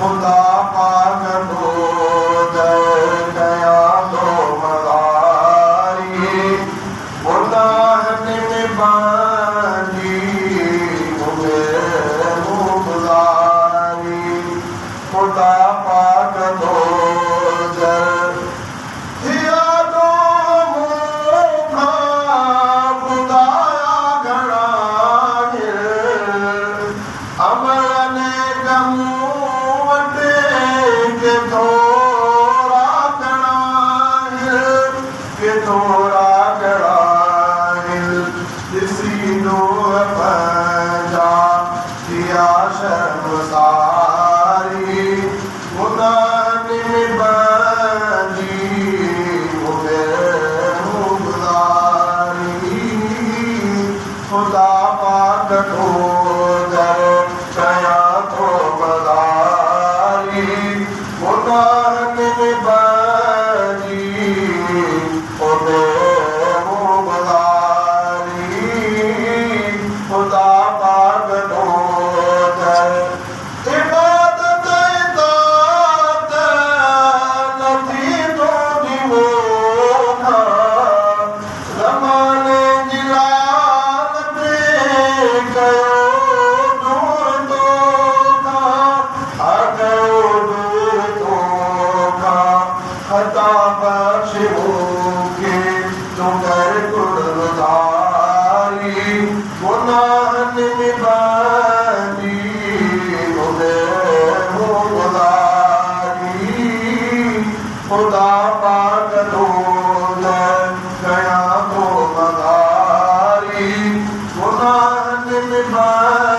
खुदा पाक को दर गया तो मदारी खुदा में बानी मुगदारी खुदा पाक को दर दिया तो मुखा खुदाया घड़ा अमल ने थोड़ा गड़ाइल किसी नूर पंजा किया शर्मसारी मुदानी बनी मुगदारी खुदा पाक को दर गया तो मदारी मुदानी बनी खुदा पाक को दर इबादत इतात नथी तो दिवो ज़माने जी लानत कयो दूर तो कयो दूर तो खता बख्श के तुम कर गुणगारी गुनाहन में बानी मुगदारी खुदा पाक को दर गया तो मदारी गुनाहन में बानी